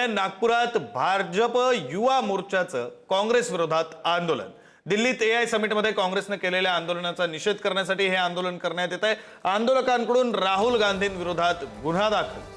दरम्यान नागपुरात भाजप युवा मोर्चाचं काँग्रेस विरोधात आंदोलन। दिल्लीत AI समिटमध्ये काँग्रेसने केलेल्या आंदोलनाचा निषेध करण्यासाठी हे आंदोलन करण्यात येत आहे। आंदोलकांकडून राहुल गांधींविरोधात गुन्हा दाखल।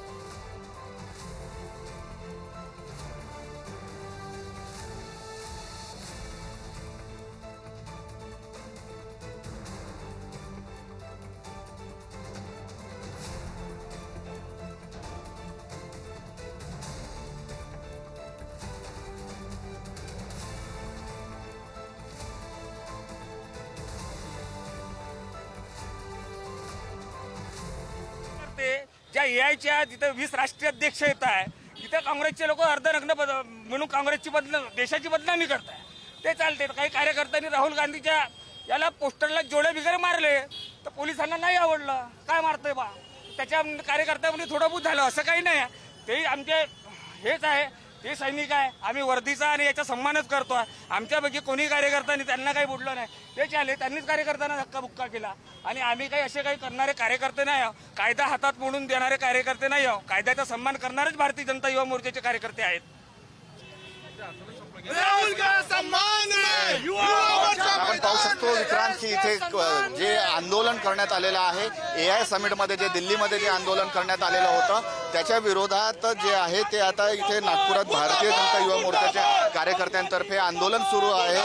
ज्या एआयच्या तिथे 20 राष्ट्रीय अध्यक्ष येत आहे, तिथे काँग्रेसचे लोक अर्धनग्न म्हणून काँग्रेसची देशाची बदनामी करताय। ते चालते। काही कार्यकर्त्यांनी राहुल गांधीच्या याला पोस्टरला जोडे बिगरे मारले, तर पोलिसांना नाही आवडलं। काय मारतोय बा, त्याच्या कार्यकर्त्यामध्ये थोडं बहुत झालं असं काही नाही। ते आमचे हेच आहे, ते सैनिक आहे। आम्ही वर्दीचा आणि याचा सन्मानच करतो। आमच्यापैकी कोणी कार्यकर्त्यांनी त्यांना काही बोललं नाही। ते चाले, त्यांनीच कार्यकर्त्यांना धक्काबुक्का केला। आणि आम्ही काही असे काही करणारे कार्यकर्ते नाही आहोत। कायदा हातात मोडून देणारे कार्यकर्ते नाही आहोत। कायद्याचा सन्मान करणारेच भारतीय जनता युवा मोर्चाचे कार्यकर्ते आहेत। आपण पाहू शकतो विक्रांत की इथे जे आंदोलन करण्यात आलेलं आहे, AI समिटमध्ये जे दिल्लीमध्ये जे आंदोलन करण्यात आलेलं होतं त्याच्या विरोधात जे आहे ते आता इथे नागपुरात भारतीय जनता युवा मोर्चाच्या कार्यकर्त्यांतर्फे आंदोलन सुरू आहे।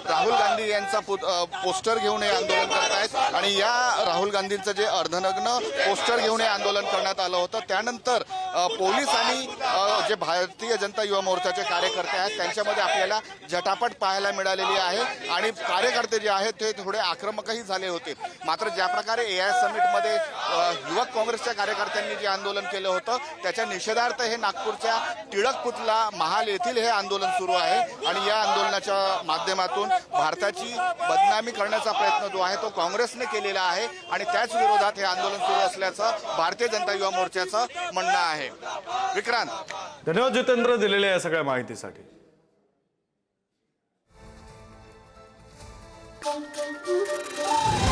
राहुल गांधी यांचा पोस्टर घेऊन हे आंदोलन करत आहेत आणि या राहुल गांधींचं जे अर्धनग्न पोस्टर घेऊन हे आंदोलन करण्यात आलं होतं, त्यानंतर पोलीस आणि जे भारतीय जनता युवा मोर्चाचे कार्यकर्ते आहेत त्यांच्यामध्ये आपल्याला झटापट पाहायला मिळालेली आहे आणि कार्यकर्ते जे आहेत ते थोडे आक्रमकही झाले होते। मात्र ज्या प्रकारे AI समिटमध्ये युवक काँग्रेसच्या कार्यकर्त्यांनी जे आंदोलन केलं होतं त्याच्या निषेधार्थ हे नागपूरच्या टिळक पुतला महाल येथील हे आंदोलन सुरू आहे आणि या आंदोलनाच्या माध्यमातून भारताची बदनामी करण्याचा प्रयत्न जो आहे तो काँग्रेसने केलेला आहे आणि त्याच विरोधात हे आंदोलन सुरू असल्याचं भारतीय जनता युवा मोर्चाचं म्हणणं आहे। विक्रांत, धन्यवाद जितेंद्र दिलेल्या या सगळ्या माहितीसाठी। Thank you.